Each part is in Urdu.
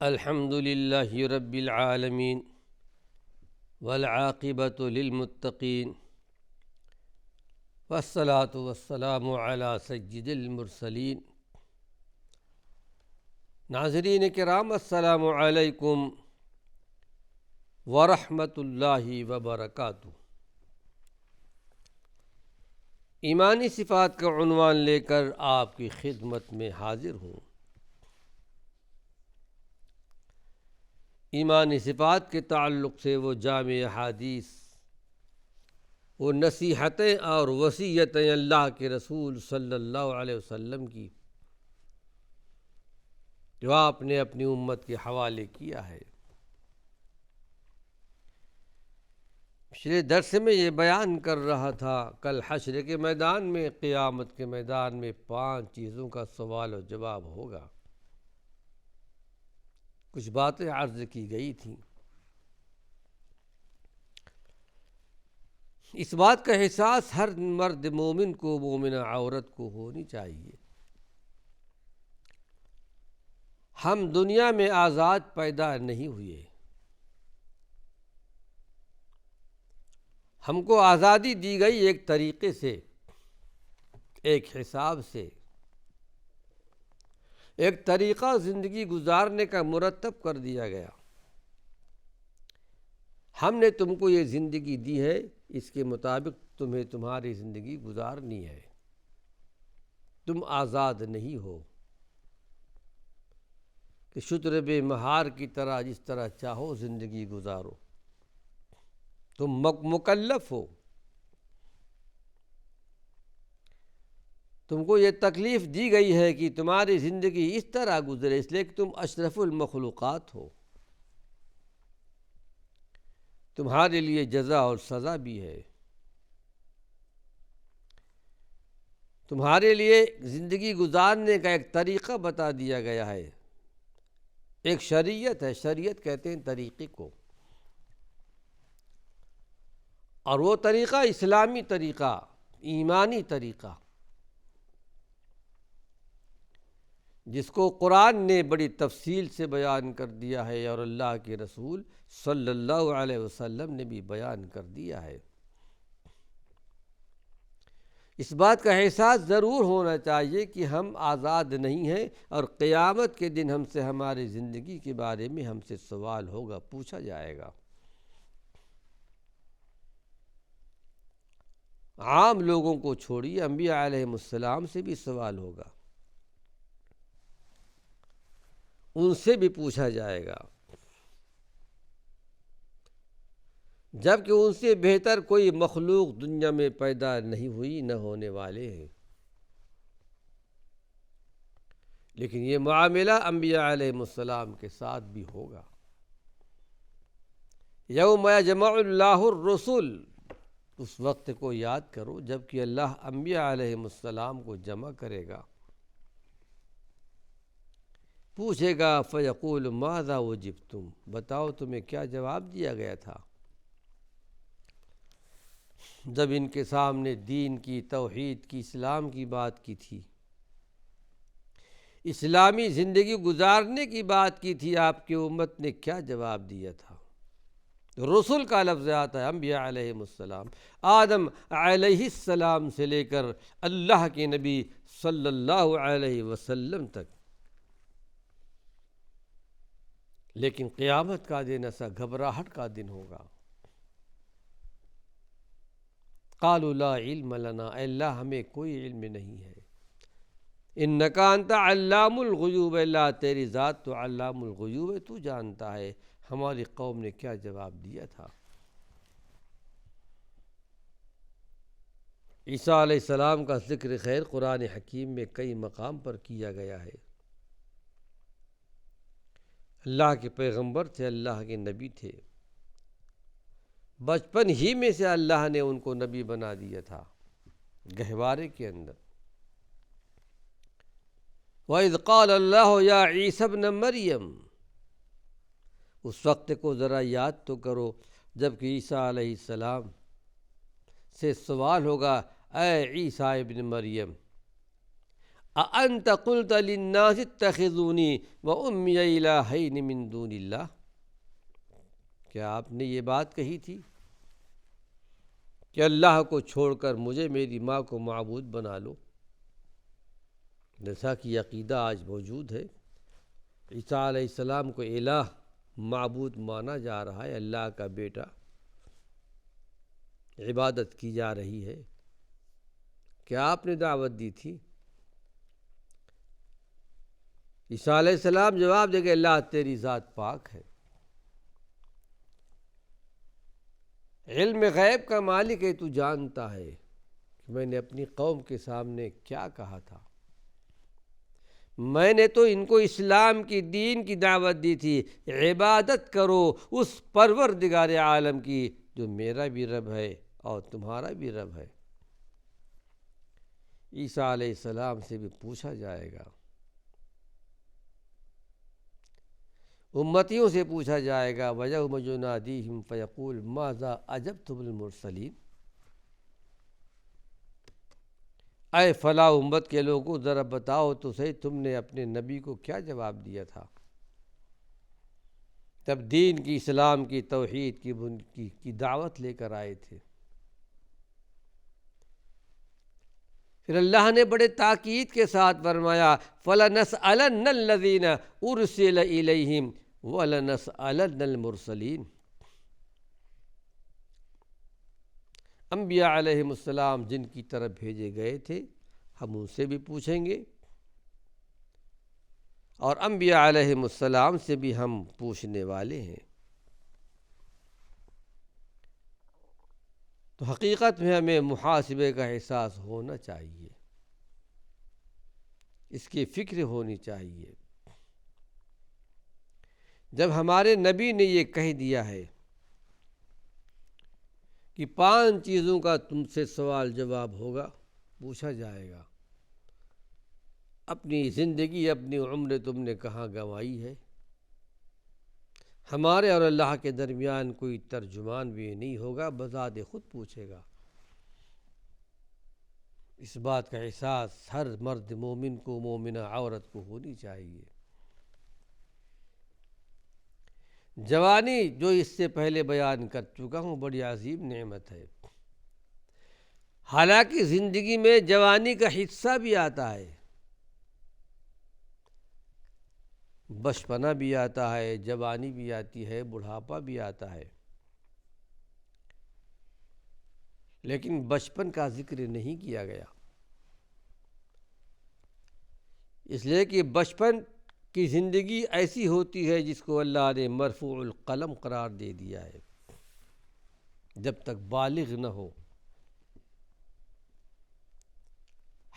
الحمد للہ رب العالمین والعاقبۃ للمتقین والصلاة والسلام علی سید المرسلین۔ ناظرین کرام، السلام علیکم ورحمۃ اللہ وبرکاتہ۔ ایمانی صفات کا عنوان لے کر آپ کی خدمت میں حاضر ہوں۔ ایمانی صفات کے تعلق سے وہ جامع احادیث، وہ نصیحتیں اور وصیتیں اللہ کے رسول صلی اللہ علیہ وسلم کی جو آپ نے اپنی امت کے حوالے کیا ہے۔ پچھلے درس میں یہ بیان کر رہا تھا، کل حشر کے میدان میں، قیامت کے میدان میں 5 چیزوں کا سوال و جواب ہوگا۔ کچھ باتیں عرض کی گئی تھیں۔ اس بات کا احساس ہر مرد مومن کو، مومنہ عورت کو ہونی چاہیے۔ ہم دنیا میں آزاد پیدا نہیں ہوئے۔ ہم کو آزادی دی گئی ایک طریقے سے، ایک حساب سے، ایک طریقہ زندگی گزارنے کا مرتب کر دیا گیا۔ ہم نے تم کو یہ زندگی دی ہے، اس کے مطابق تمہیں تمہاری زندگی گزارنی ہے۔ تم آزاد نہیں ہو کہ شتر بے مہار کی طرح جس طرح چاہو زندگی گزارو۔ تم مکلف ہو۔ تم کو یہ تکلیف دی گئی ہے کہ تمہاری زندگی اس طرح گزرے، اس لیے کہ تم اشرف المخلوقات ہو۔ تمہارے لیے جزا اور سزا بھی ہے۔ تمہارے لیے زندگی گزارنے کا ایک طریقہ بتا دیا گیا ہے، ایک شریعت ہے۔ شریعت کہتے ہیں طریقے کو، اور وہ طریقہ اسلامی طریقہ، ایمانی طریقہ، جس کو قرآن نے بڑی تفصیل سے بیان کر دیا ہے اور اللہ کے رسول صلی اللہ علیہ وسلم نے بھی بیان کر دیا ہے۔ اس بات کا احساس ضرور ہونا چاہیے کہ ہم آزاد نہیں ہیں، اور قیامت کے دن ہم سے ہماری زندگی کے بارے میں ہم سے سوال ہوگا، پوچھا جائے گا۔ عام لوگوں کو چھوڑیے، انبیاء علیہ السلام سے بھی سوال ہوگا، ان سے بھی پوچھا جائے گا، جبکہ ان سے بہتر کوئی مخلوق دنیا میں پیدا نہیں ہوئی، نہ ہونے والے ہیں۔ لیکن یہ معاملہ انبیاء علیہ السلام کے ساتھ بھی ہوگا۔ یوم یجمع اللہ الرسل، اس وقت کو یاد کرو جب کہ اللہ انبیاء علیہ السلام کو جمع کرے گا، پوچھے گا، فیقول ماذا اجبتم، بتاؤ تمہیں کیا جواب دیا گیا تھا جب ان کے سامنے دین کی، توحید کی، اسلام کی بات کی تھی، اسلامی زندگی گزارنے کی بات کی تھی، آپ کی امت نے کیا جواب دیا تھا؟ رسول کا لفظ آتا ہے، انبیاء علیہ السلام، آدم علیہ السلام سے لے کر اللہ کے نبی صلی اللہ علیہ وسلم تک۔ لیکن قیامت کا دن ایسا گھبراہٹ کا دن ہوگا۔ قالوا لا علم لنا، اے اللہ ہمیں کوئی علم نہیں ہے۔ انک انت علام الغیوب، اللہ تیری ذات تو علام الغیوب ہے، تو جانتا ہے ہماری قوم نے کیا جواب دیا تھا۔ عیسیٰ علیہ السلام کا ذکر خیر قرآن حکیم میں کئی مقام پر کیا گیا ہے۔ اللہ کے پیغمبر تھے، اللہ کے نبی تھے، بچپن ہی میں سے اللہ نے ان کو نبی بنا دیا تھا، گہوارے کے اندر۔ وَإِذْ قَالَ اللَّهُ يَا عِيسَى ابْنَ مَرْيَمَ، اس وقت کو ذرا یاد تو کرو جب کہ عیسیٰ علیہ السلام سے سوال ہوگا، اے عیسیٰ ابن مریم، اَأَنْتَ قُلْتَ لِلنَّاسِ اتَّخِذُونِي وَأُمِّيَ إِلَٰهَيْنِ مِن دُونِ اللَّهِ، کیا آپ نے یہ بات کہی تھی کہ اللہ کو چھوڑ کر مجھے میری ماں کو معبود بنا لو؟ جیسا کہ عقیدہ آج موجود ہے، عیسیٰ علیہ السلام کو الہ معبود مانا جا رہا ہے، اللہ کا بیٹا، عبادت کی جا رہی ہے۔ کیا آپ نے دعوت دی تھی؟ عیسیٰ علیہ السلام جواب دے کہ اللہ تیری ذات پاک ہے، علم غیب کا مالک ہے، تو جانتا ہے کہ میں نے اپنی قوم کے سامنے کیا کہا تھا۔ میں نے تو ان کو اسلام کی دین کی دعوت دی تھی، عبادت کرو اس پروردگار عالم کی جو میرا بھی رب ہے اور تمہارا بھی رب ہے۔ عیسیٰ علیہ السلام سے بھی پوچھا جائے گا، امتیوں سے پوچھا جائے گا، وَيَوْمَ يُنَادِيهِمْ فَيَقُولُ مَاذَا أَجَبْتُمُ الْمُرْسَلِينَ، اے فلاں امت کے لوگوں ذرا بتاؤ تو صحیح تم نے اپنے نبی کو کیا جواب دیا تھا جب دین کی، اسلام کی، توحید کی دعوت لے کر آئے تھے۔ پھر اللہ نے بڑے تاکید کے ساتھ فرمایا فَلَنَسْأَلَنَّ الَّذِينَ أُرْسِلَ إِلَيْهِمْ وَلَنَسْأَلَنَّ الْمُرْسَلِينَ، انبیاء علیہم السلام جن کی طرف بھیجے گئے تھے ہم ان سے بھی پوچھیں گے، اور انبیاء علیہم السلام سے بھی ہم پوچھنے والے ہیں۔ تو حقیقت میں ہمیں محاسبے کا احساس ہونا چاہیے، اس کی فکر ہونی چاہیے۔ جب ہمارے نبی نے یہ کہہ دیا ہے کہ 5 چیزوں کا تم سے سوال جواب ہوگا، پوچھا جائے گا، اپنی زندگی، اپنی عمر تم نے کہاں گنوائی ہے؟ ہمارے اور اللہ کے درمیان کوئی ترجمان بھی نہیں ہوگا، بذات خود پوچھے گا۔ اس بات کا احساس ہر مرد مومن کو، مومنہ عورت کو ہونی چاہیے۔ جوانی جو اس سے پہلے بیان کر چکا ہوں بڑی عظیم نعمت ہے، حالانکہ زندگی میں جوانی کا حصہ بھی آتا ہے، بچپنا بھی آتا ہے، جوانی بھی آتی ہے، بڑھاپا بھی آتا ہے، لیکن بچپن کا ذکر نہیں کیا گیا، اس لیے کہ بچپن کی زندگی ایسی ہوتی ہے جس کو اللہ نے مرفوع القلم قرار دے دیا ہے۔ جب تک بالغ نہ ہو،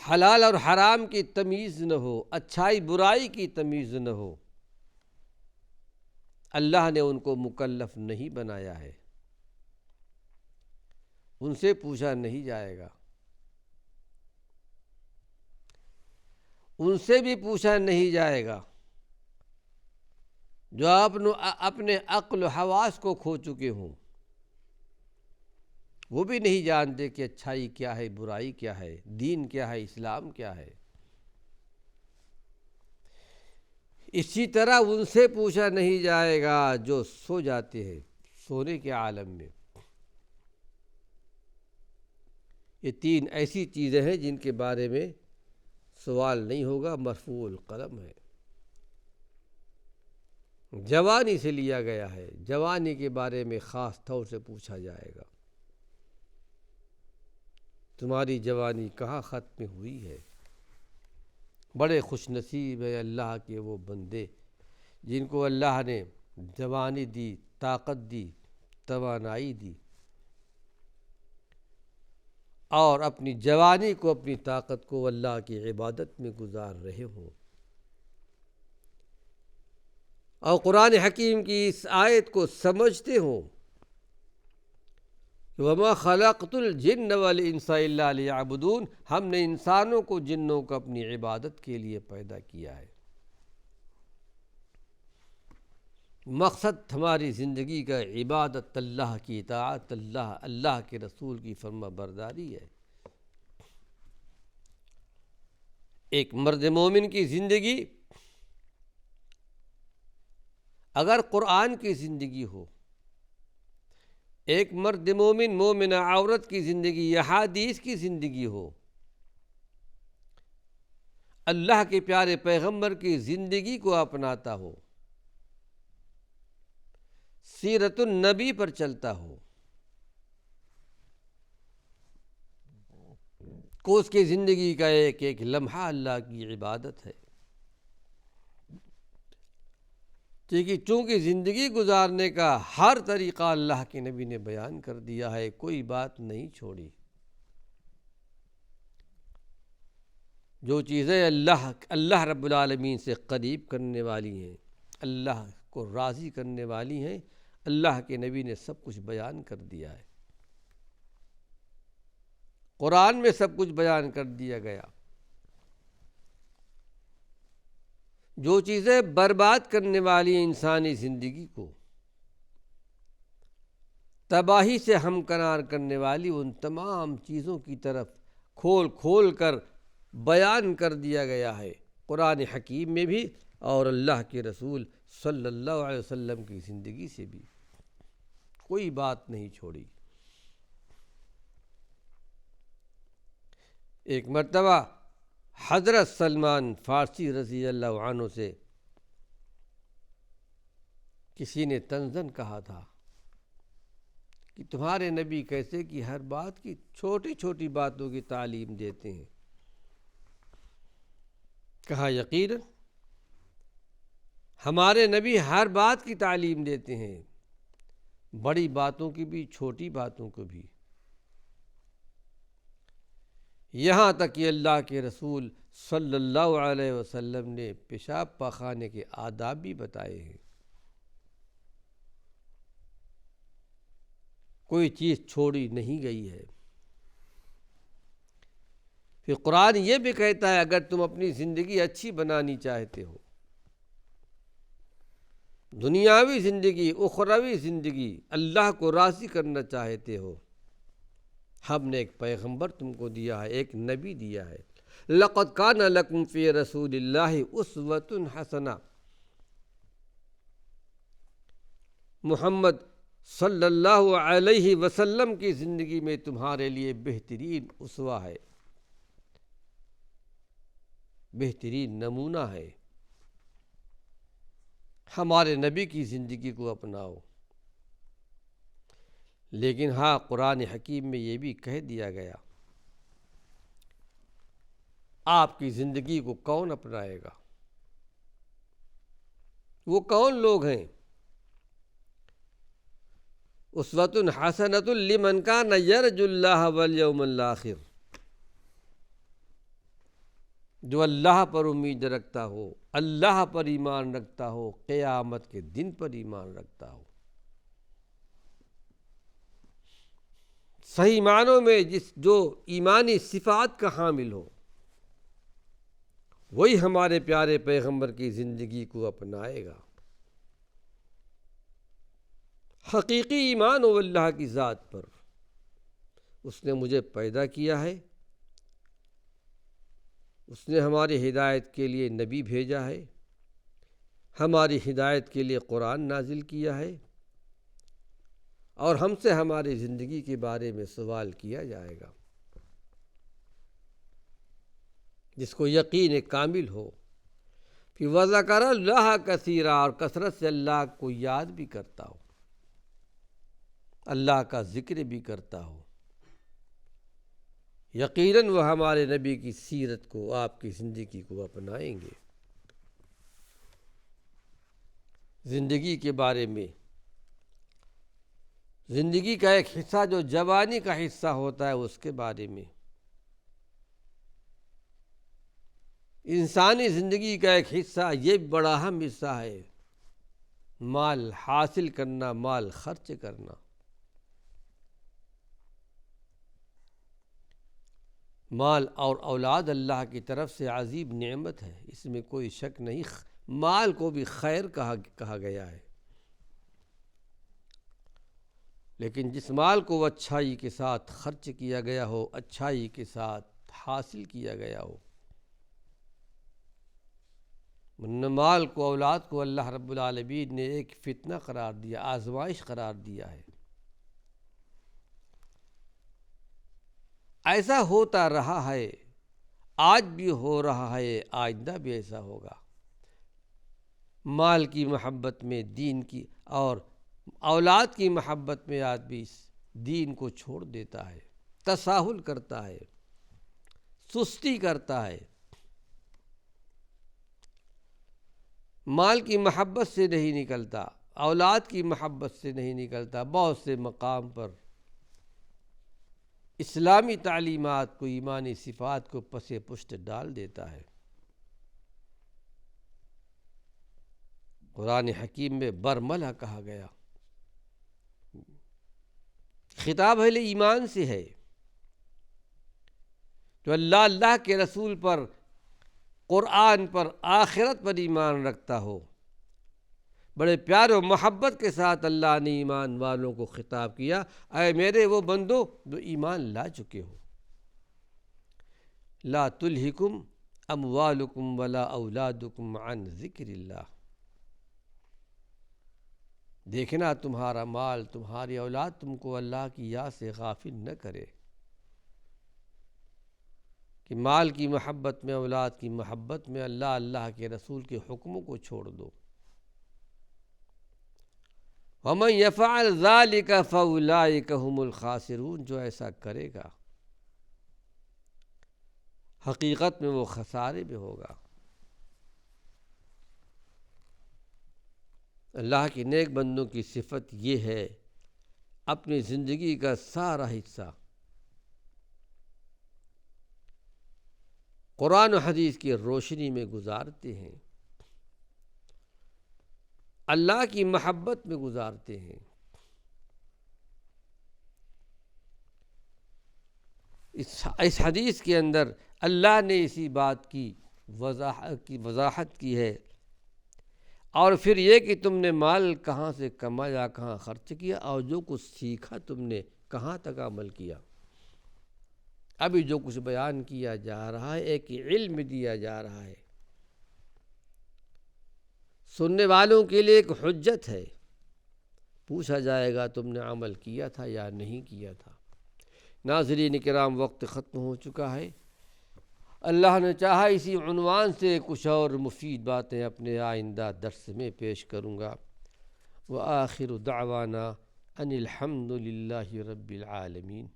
حلال اور حرام کی تمیز نہ ہو، اچھائی برائی کی تمیز نہ ہو، اللہ نے ان کو مکلف نہیں بنایا ہے، ان سے پوچھا نہیں جائے گا، ان سے بھی پوچھا نہیں جائے گا جو اپنے عقل و حواس کو کھو چکے ہوں، وہ بھی نہیں جانتے کہ اچھائی کیا ہے، برائی کیا ہے، دین کیا ہے، اسلام کیا ہے۔ اسی طرح ان سے پوچھا نہیں جائے گا جو سو جاتے ہیں سونے کے عالم میں۔ یہ 3 ایسی چیزیں ہیں جن کے بارے میں سوال نہیں ہوگا، مرفوع القلم ہے۔ جوانی سے لیا گیا ہے، جوانی کے بارے میں خاص طور سے پوچھا جائے گا، تمہاری جوانی کہاں ختم ہوئی ہے؟ بڑے خوش نصیب ہے اللہ کے وہ بندے جن کو اللہ نے جوانی دی، طاقت دی، توانائی دی، اور اپنی جوانی کو، اپنی طاقت کو اللہ کی عبادت میں گزار رہے ہوں۔ اور قرآن حکیم کی اس آیت کو سمجھتے ہوں وَمَا خَلَقْتُ الْجِنَّ وَالْإِنسَ إِلَّا لِيَعْبُدُونَ، ہم نے انسانوں کو، جنوں کو اپنی عبادت کے لیے پیدا کیا ہے۔ مقصد ہماری زندگی کا عبادت، اللہ کی اطاعت، اللہ کے رسول کی فرما برداری ہے۔ ایک مرد مومن کی زندگی اگر قرآن کی زندگی ہو، ایک مرد مومن مومنہ عورت کی زندگی احادیث کی زندگی ہو، اللہ کے پیارے پیغمبر کی زندگی کو اپناتا ہو، سیرت النبی پر چلتا ہو، کو اس کی زندگی کا ایک ایک لمحہ اللہ کی عبادت ہے۔ چونکہ زندگی گزارنے کا ہر طریقہ اللہ کے نبی نے بیان کر دیا ہے، کوئی بات نہیں چھوڑی۔ جو چیزیں اللہ رب العالمین سے قریب کرنے والی ہیں، اللہ کو راضی کرنے والی ہیں، اللہ کے نبی نے سب کچھ بیان کر دیا ہے، قرآن میں سب کچھ بیان کر دیا گیا۔ جو چیزیں برباد کرنے والی ہیں انسانی زندگی کو، تباہی سے ہمکنار کرنے والی، ان تمام چیزوں کی طرف کھول کھول کر بیان کر دیا گیا ہے، قرآن حکیم میں بھی اور اللہ کے رسول صلی اللہ علیہ وسلم کی زندگی سے بھی، کوئی بات نہیں چھوڑی۔ ایک مرتبہ حضرت سلمان فارسی رضی اللہ عنہ سے کسی نے طنزاً کہا تھا کہ تمہارے نبی کیسے کہ ہر بات کی چھوٹی چھوٹی باتوں کی تعلیم دیتے ہیں؟ کہا یقیناً ہمارے نبی ہر بات کی تعلیم دیتے ہیں، بڑی باتوں کی بھی، چھوٹی باتوں کو بھی، یہاں تک کہ اللہ کے رسول صلی اللہ علیہ وسلم نے پیشاب پاخانے کے آداب بھی بتائے ہیں۔ کوئی چیز چھوڑی نہیں گئی ہے۔ پھر قرآن یہ بھی کہتا ہے اگر تم اپنی زندگی اچھی بنانی چاہتے ہو، دنیاوی زندگی، اخروی زندگی، اللہ کو راضی کرنا چاہتے ہو، ہم نے ایک پیغمبر تم کو دیا ہے، ایک نبی دیا ہے۔ لَقَدْ كَانَ لَكُمْ فِي رَسُولِ اللَّهِ أُسْوَةٌ حَسَنَةٌ، محمد صلی اللہ علیہ وسلم کی زندگی میں تمہارے لیے بہترین اسوہ ہے، بہترین نمونہ ہے۔ ہمارے نبی کی زندگی کو اپناؤ۔ لیکن ہاں، قرآن حکیم میں یہ بھی کہہ دیا گیا، آپ کی زندگی کو کون اپنائے گا؟ وہ کون لوگ ہیں؟ اسوۃ حسنۃ لمن کان یرجو اللہ والیوم الآخر، جو اللہ پر امید رکھتا ہو، اللہ پر ایمان رکھتا ہو، قیامت کے دن پر ایمان رکھتا ہو، صحیح معنوں میں جو ایمانی صفات کا حامل ہو، وہی ہمارے پیارے پیغمبر کی زندگی کو اپنائے گا۔ حقیقی ایمان ہو اللہ کی ذات پر، اس نے مجھے پیدا کیا ہے، اس نے ہماری ہدایت کے لیے نبی بھیجا ہے، ہماری ہدایت کے لیے قرآن نازل کیا ہے، اور ہم سے ہماری زندگی کے بارے میں سوال کیا جائے گا۔ جس کو یقین کامل ہو، پھر وَذَكَرَ اللَّهَ كَثِيرًا، اور کثرت سے اللہ کو یاد بھی کرتا ہو، اللہ کا ذکر بھی کرتا ہو، یقیناً وہ ہمارے نبی کی سیرت کو، آپ کی زندگی کو اپنائیں گے۔ زندگی کے بارے میں، زندگی کا ایک حصہ جو جوانی کا حصہ ہوتا ہے، اس کے بارے میں، انسانی زندگی کا ایک حصہ، یہ بڑا اہم حصہ ہے، مال حاصل کرنا، مال خرچ کرنا۔ مال اور اولاد اللہ کی طرف سے عظیم نعمت ہے، اس میں کوئی شک نہیں۔ مال کو بھی خیر کہا گیا ہے، لیکن جس مال کو اچھائی کے ساتھ خرچ کیا گیا ہو، اچھائی کے ساتھ حاصل کیا گیا ہو، مال کو، اولاد کو اللہ رب العالمین نے ایک فتنہ قرار دیا، آزمائش قرار دیا ہے۔ ایسا ہوتا رہا ہے، آج بھی ہو رہا ہے، آئندہ بھی ایسا ہوگا۔ مال کی محبت میں دین کی اور اولاد کی محبت میں آدمی اس دین کو چھوڑ دیتا ہے، تساہل کرتا ہے، سستی کرتا ہے۔ مال کی محبت سے نہیں نکلتا، اولاد کی محبت سے نہیں نکلتا، بہت سے مقام پر اسلامی تعلیمات کو، ایمانی صفات کو پس پشت ڈال دیتا ہے۔ قرآن حکیم میں برملا کہا گیا، خطاب اہل ایمان سے ہے، جو اللہ کے رسول پر، قرآن پر، آخرت پر ایمان رکھتا ہو۔ بڑے پیار و محبت کے ساتھ اللہ نے ایمان والوں کو خطاب کیا، اے میرے وہ بندو جو ایمان لا چکے ہو، لا تلہکم اموالکم ولا اولادکم عن ذکر اللہ۔ دیکھنا تمہارا مال، تمہاری اولاد تم کو اللہ کی یاد سے غافل نہ کرے، کہ مال کی محبت میں، اولاد کی محبت میں اللہ کے رسول کے حکموں کو چھوڑ دو۔ وَمَنْ يَفْعَلْ ذَلِكَ فَأُولَٰئِكَ هُمُ الْخَاسِرُونَ، جو ایسا کرے گا حقیقت میں وہ خسارے میں ہوگا۔ اللہ کے نیک بندوں کی صفت یہ ہے، اپنی زندگی کا سارا حصہ قرآن و حدیث کی روشنی میں گزارتے ہیں، اللہ کی محبت میں گزارتے ہیں۔ اس حدیث کے اندر اللہ نے اسی بات کی وضاحت کی ہے، اور پھر یہ کہ تم نے مال کہاں سے کمایا، کہاں خرچ کیا، اور جو کچھ سیکھا تم نے کہاں تک عمل کیا۔ ابھی جو کچھ بیان کیا جا رہا ہے ایک علم دیا جا رہا ہے، سننے والوں کے لیے ایک حجت ہے، پوچھا جائے گا تم نے عمل کیا تھا یا نہیں کیا تھا۔ ناظرین کرام، وقت ختم ہو چکا ہے، اللہ نے چاہا اسی عنوان سے کچھ اور مفید باتیں اپنے آئندہ درس میں پیش کروں گا۔ وآخر دعوانا ان الحمد للہ رب العالمین۔